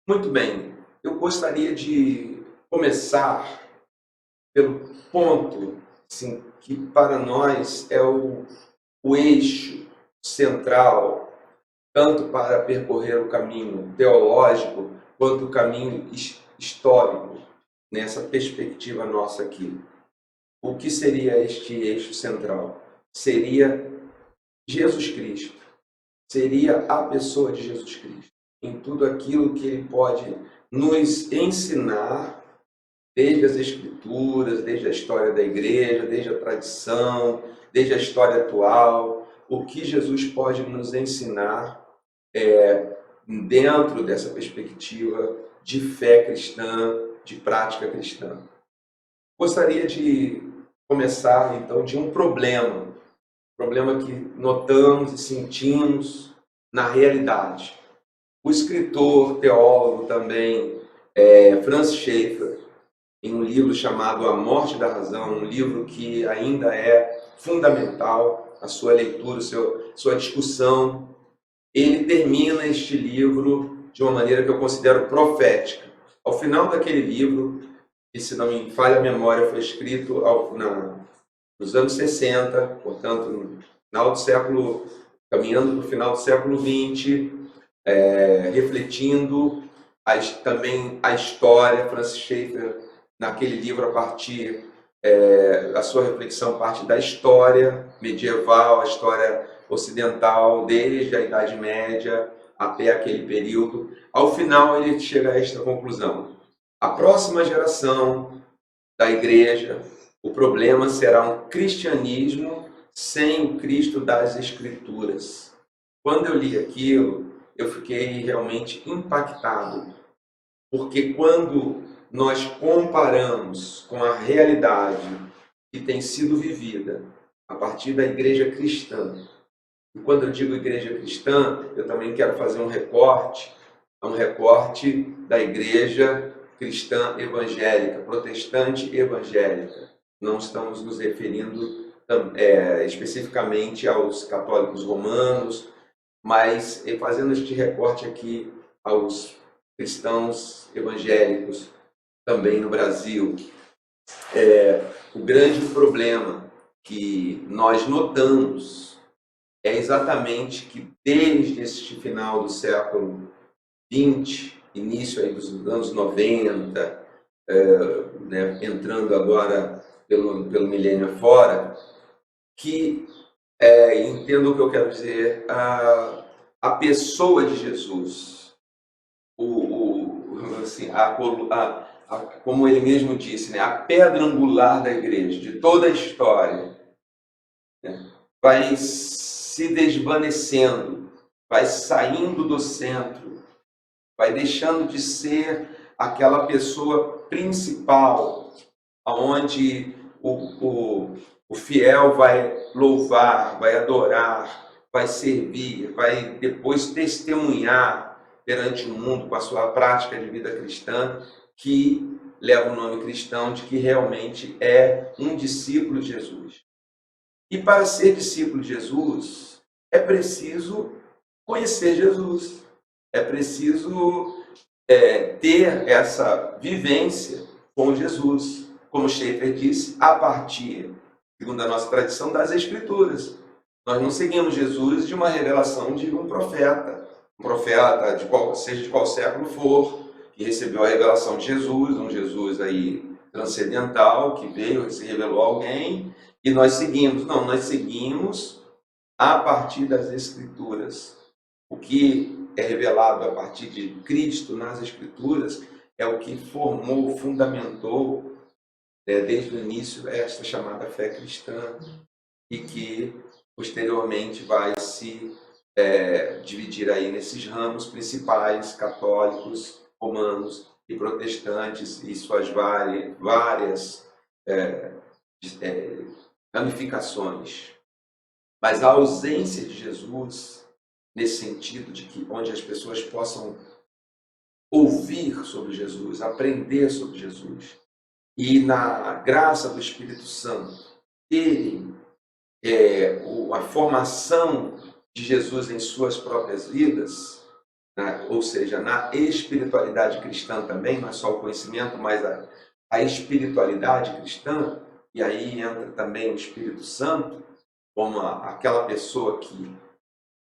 Muito bem, eu gostaria de começar pelo ponto, assim, que para nós é o eixo central, tanto para percorrer o caminho teológico quanto o caminho histórico, nessa perspectiva nossa aqui. O que seria este eixo central? Seria Jesus Cristo, seria a pessoa de Jesus Cristo, em tudo aquilo que ele pode nos ensinar, desde as Escrituras, desde a história da igreja, desde a tradição, desde a história atual, o que Jesus pode nos ensinar dentro dessa perspectiva de fé cristã, de prática cristã. Gostaria de começar, então, de um problema que notamos e sentimos na realidade. O escritor, teólogo também, Francis Schaeffer, em um livro chamado A Morte da Razão, um livro que ainda é fundamental a sua leitura, sua discussão. Ele termina este livro de uma maneira que eu considero profética. Ao final daquele livro, que se não me falha a memória, foi escrito nos anos 60, portanto, no final do século, caminhando para o final do século XX, refletindo também a história. Francis Schaeffer, naquele livro, a partir a sua reflexão parte da história medieval, a história ocidental, desde a Idade Média até aquele período. Ao final, ele chega a esta conclusão: a próxima geração da igreja, o problema será um cristianismo sem o Cristo das Escrituras. Quando eu li aquilo, eu fiquei realmente impactado, porque quando nós comparamos com a realidade que tem sido vivida a partir da igreja cristã, e quando eu digo igreja cristã, eu também quero fazer um recorte da igreja cristã evangélica, protestante evangélica. Não estamos nos referindo especificamente aos católicos romanos, mas fazendo este recorte aqui aos cristãos evangélicos também no Brasil. O grande problema que nós notamos é exatamente que desde este final do século XX, início aí dos anos 90, entrando agora pelo milênio afora, que entendo o que eu quero dizer, a pessoa de Jesus, assim, como ele mesmo disse, né, a pedra angular da igreja, de toda a história, né, vai se desvanecendo, vai saindo do centro, vai deixando de ser aquela pessoa principal, aonde o fiel vai louvar, vai adorar, vai servir, vai depois testemunhar perante o mundo com a sua prática de vida cristã, que leva o nome cristão, de que realmente é um discípulo de Jesus. E para ser discípulo de Jesus, é preciso conhecer Jesus, é preciso ter essa vivência com Jesus, como Schaeffer disse, a partir, segundo a nossa tradição, das Escrituras. Nós não seguimos Jesus de uma revelação de um profeta seja de qual século for, que recebeu a revelação de Jesus, um Jesus aí transcendental, que veio e se revelou a alguém, e nós seguimos. Não, nós seguimos a partir das Escrituras. O que é revelado a partir de Cristo nas Escrituras é o que formou, fundamentou, desde o início, esta chamada fé cristã, e que posteriormente vai se dividir aí nesses ramos principais, católicos, romanos e protestantes, e suas várias ramificações. Mas a ausência de Jesus, nesse sentido de que onde as pessoas possam ouvir sobre Jesus, aprender sobre Jesus, e na graça do Espírito Santo terem a formação de Jesus em suas próprias vidas, né? Ou seja, na espiritualidade cristã também, não é só o conhecimento, mas a espiritualidade cristã, e aí entra também o Espírito Santo, como aquela pessoa que,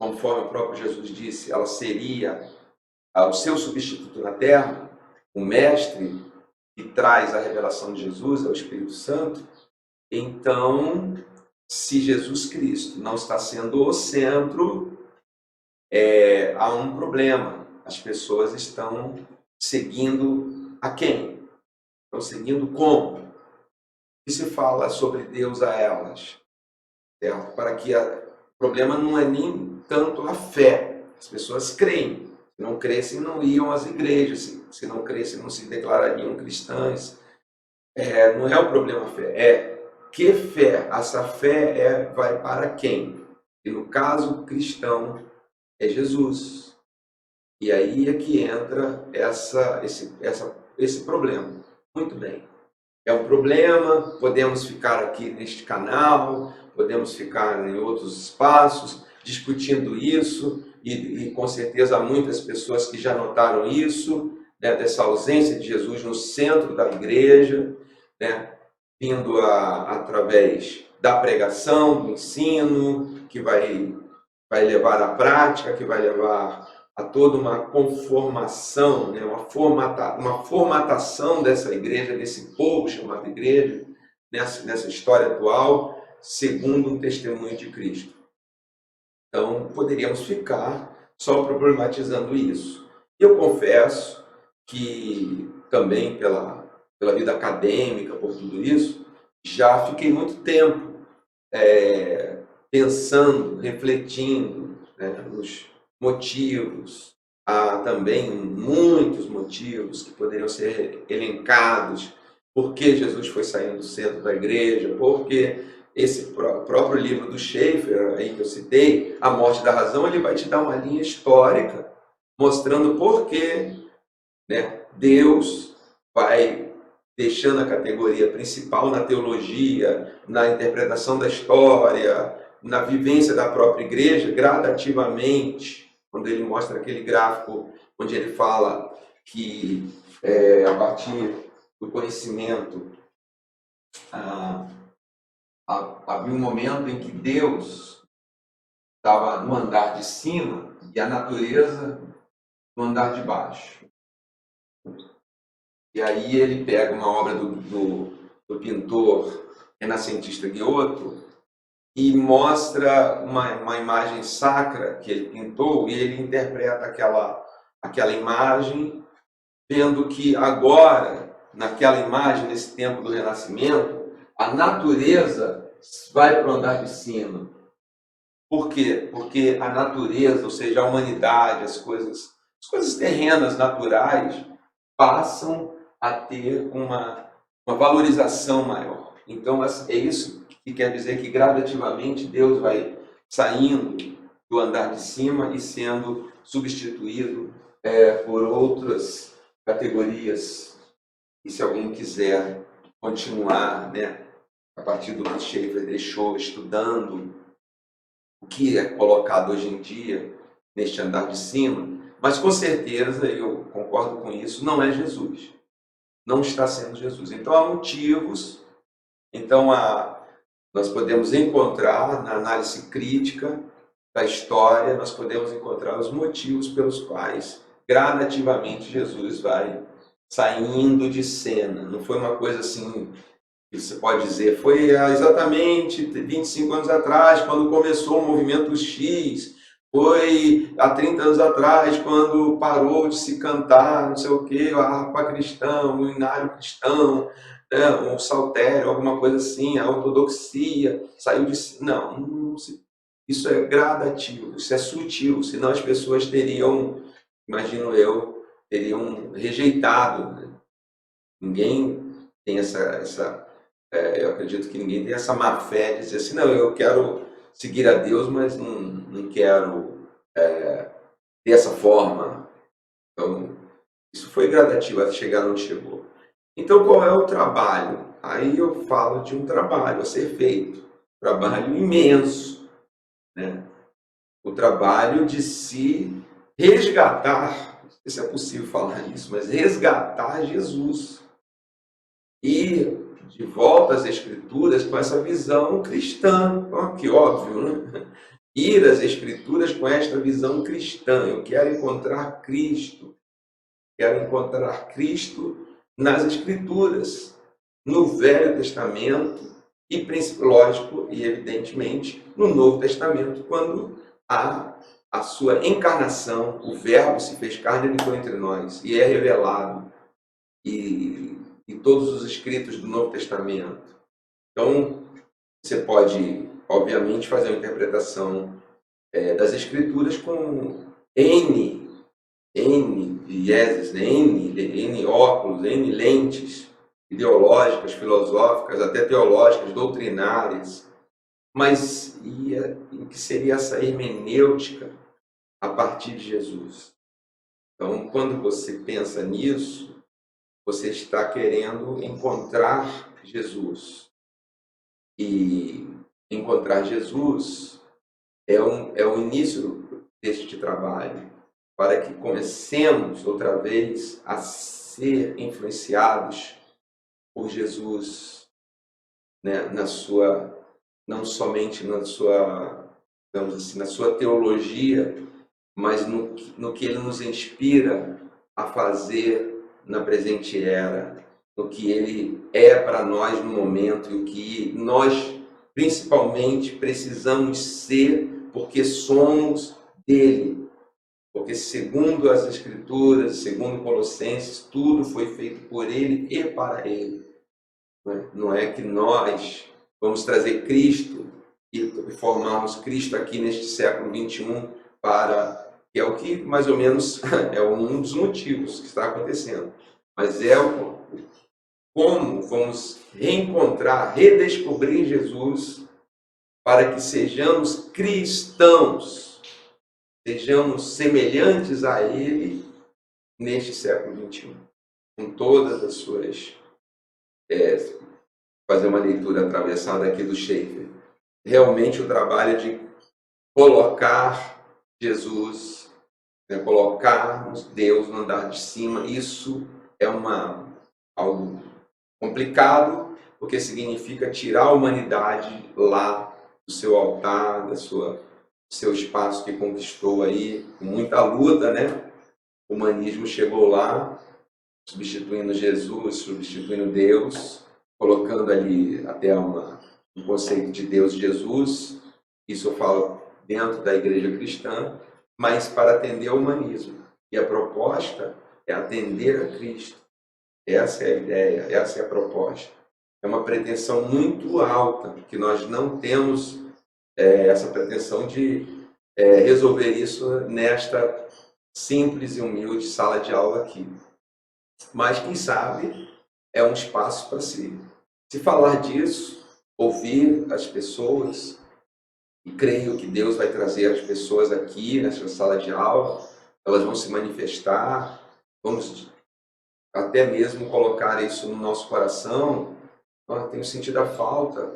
conforme o próprio Jesus disse, ela seria o seu substituto na terra, o mestre que traz a revelação de Jesus, é o Espírito Santo. Então, se Jesus Cristo não está sendo o centro, há um problema. As pessoas estão seguindo a quem? Estão seguindo como? O que se fala sobre Deus a elas? Certo? Para que o problema não é nem tanto a fé. As pessoas creem. Se não crescem, não iam às igrejas. Se não crescem, não se declarariam cristãs. Não é o problema a fé. Que fé? Essa fé vai para quem? E no caso cristão, é Jesus. E aí é que entra esse problema. Muito bem. É um problema, podemos ficar aqui neste canal, podemos ficar em outros espaços discutindo isso, e com certeza há muitas pessoas que já notaram isso, né, dessa ausência de Jesus no centro da igreja, né, vindo através da pregação, do ensino, que vai levar à prática, que vai levar a toda uma conformação, né? uma formatação dessa igreja, desse povo chamado igreja, nessa história atual, segundo um testemunho de Cristo. Então, poderíamos ficar só problematizando isso. Eu confesso que também pela vida acadêmica, por tudo isso, já fiquei muito tempo pensando, refletindo, né, nos motivos. Há também muitos motivos que poderiam ser elencados. Por que Jesus foi saindo do centro da igreja? Porque esse próprio livro do Schaeffer, aí que eu citei, A Morte da Razão, ele vai te dar uma linha histórica, mostrando por que, né, Deus vai deixando a categoria principal na teologia, na interpretação da história, na vivência da própria igreja, gradativamente, quando ele mostra aquele gráfico onde ele fala que a partir do conhecimento havia um momento em que Deus estava no andar de cima e a natureza no andar de baixo. E aí ele pega uma obra do pintor renascentista Giotto e mostra uma imagem sacra que ele pintou, e ele interpreta aquela imagem, vendo que agora, naquela imagem, nesse tempo do Renascimento, a natureza vai para o andar de cima. Por quê? Porque a natureza, ou seja, a humanidade, as coisas terrenas, naturais, passam a ter uma valorização maior. Então, é isso que quer dizer que gradativamente Deus vai saindo do andar de cima e sendo substituído por outras categorias. E se alguém quiser continuar, né, a partir do que Schaeffer deixou, estudando o que é colocado hoje em dia neste andar de cima, mas com certeza, eu concordo com isso, não é Jesus. Não está sendo Jesus. Então há motivos, nós podemos encontrar na análise crítica da história, nós podemos encontrar os motivos pelos quais gradativamente Jesus vai saindo de cena. Não foi uma coisa assim que você pode dizer, foi exatamente 25 anos atrás, quando começou o movimento X, foi há 30 anos atrás, quando parou de se cantar, não sei o quê, a harpa cristã, o hinário cristão, né, um saltério, alguma coisa assim, a ortodoxia saiu de... Não, isso é gradativo, isso é sutil, senão as pessoas teriam, imagino eu, teriam rejeitado. Né? Ninguém tem eu acredito que ninguém tem essa má fé de dizer assim, não, eu quero seguir a Deus, mas não quero ter essa forma. Então, isso foi gradativo até chegar onde chegou. Então, qual é o trabalho? Aí eu falo de um trabalho a ser feito, trabalho imenso, né? O trabalho de se resgatar, não sei se é possível falar isso, mas resgatar Jesus. E de volta às Escrituras com essa visão cristã. Oh, que óbvio, né? Ir às Escrituras com esta visão cristã. Eu quero encontrar Cristo. Quero encontrar Cristo nas Escrituras, no Velho Testamento e, lógico e evidentemente, no Novo Testamento, quando há a sua encarnação, o Verbo se fez carne e habitou entre nós, e é revelado e todos os escritos do Novo Testamento. Então, você pode, obviamente, fazer uma interpretação das Escrituras com N vieses, né? N óculos, N lentes ideológicas, filosóficas, até teológicas, doutrinárias. Mas o que seria essa hermenêutica a partir de Jesus? Então, quando você pensa nisso, você está querendo encontrar Jesus. E encontrar Jesus é o início deste trabalho, para que comecemos outra vez a ser influenciados por Jesus, né, não somente na sua, digamos assim, na sua teologia, mas no que ele nos inspira a fazer na presente era, no que ele é para nós no momento e o que nós principalmente precisamos ser, porque somos dele. Porque segundo as Escrituras, segundo Colossenses, tudo foi feito por ele e para ele. Não é que nós vamos trazer Cristo e formarmos Cristo aqui neste século XXI para... que é o que mais ou menos é um dos motivos que está acontecendo. Mas como vamos reencontrar, redescobrir Jesus para que sejamos cristãos, sejamos semelhantes a Ele neste século XXI, com todas as suas... fazer uma leitura atravessada aqui do Schaeffer. Realmente o trabalho de colocar Jesus, né, colocarmos Deus no andar de cima, isso é algo complicado, porque significa tirar a humanidade lá do seu altar, do seu espaço que conquistou aí, com muita luta, né? O humanismo chegou lá, substituindo Jesus, substituindo Deus, colocando ali até um conceito de Deus Jesus. Isso eu falo dentro da igreja cristã, mas para atender ao humanismo. E a proposta é atender a Cristo. Essa é a ideia, essa é a proposta. É uma pretensão muito alta, que nós não temos essa pretensão de resolver isso nesta simples e humilde sala de aula aqui. Mas, quem sabe, é um espaço para se falar disso, ouvir as pessoas, e creio que Deus vai trazer as pessoas aqui nessa sala de aula, elas vão se manifestar, vamos até mesmo colocar isso no nosso coração. Eu tenho sentido a falta,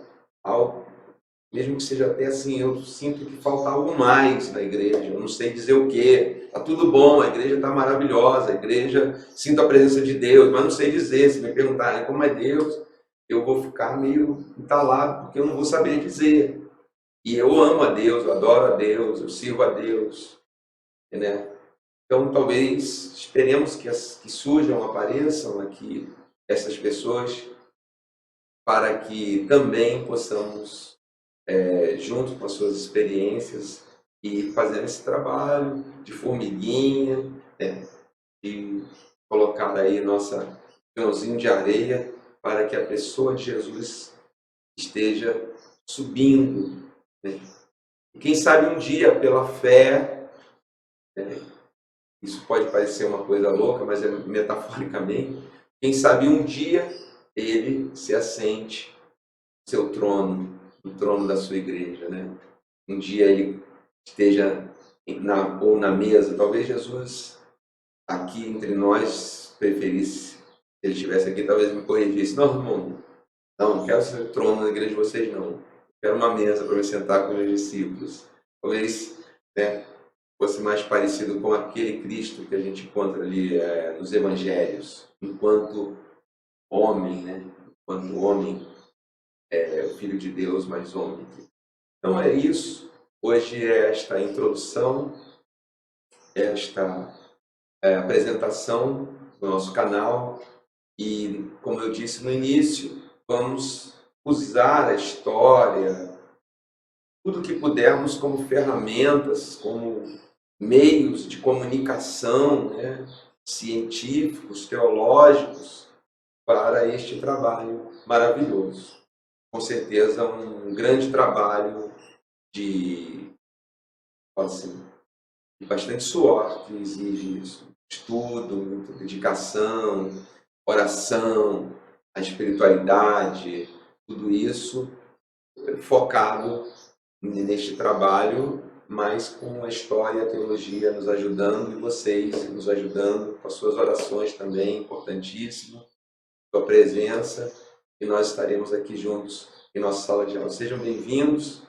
mesmo que seja até assim, eu sinto que falta algo mais na igreja, eu não sei dizer o quê. Está tudo bom, a igreja está maravilhosa, a igreja, sinto a presença de Deus, mas não sei dizer. Se me perguntarem como é Deus, eu vou ficar meio entalado, porque eu não vou saber dizer. E eu amo a Deus, eu adoro a Deus, eu sirvo a Deus, né? Então, talvez esperemos que surjam, apareçam aqui essas pessoas, para que também possamos, junto com as suas experiências, e fazer esse trabalho de formiguinha, né? De colocar aí nossa grãozinho de areia para que a pessoa de Jesus esteja subindo, né? E quem sabe um dia, pela fé, né? Isso pode parecer uma coisa louca, mas é metaforicamente, quem sabe um dia ele se assente no seu trono, no trono da sua igreja, né? Um dia ele esteja ou na mesa. Talvez Jesus aqui entre nós preferisse, se ele estivesse aqui, talvez me corrigisse: não, irmão, não quero ser trono na igreja de vocês, não. Quero uma mesa para me sentar com os meus discípulos. Talvez, né, fosse mais parecido com aquele Cristo que a gente encontra ali nos Evangelhos, enquanto homem, né? Enquanto homem, o Filho de Deus, mas homem. Então é isso. Hoje é esta introdução, esta apresentação do nosso canal e, como eu disse no início, vamos usar a história, tudo que pudermos como ferramentas, como meios de comunicação, né, científicos, teológicos, para este trabalho maravilhoso. Com certeza um grande trabalho de, assim, de bastante suor, que exige isso. Estudo, muita dedicação, oração, a espiritualidade, tudo isso focado neste trabalho, mas com a história e a teologia nos ajudando e vocês nos ajudando com as suas orações também, importantíssimo, sua presença, e nós estaremos aqui juntos em nossa sala de aula. Sejam bem-vindos,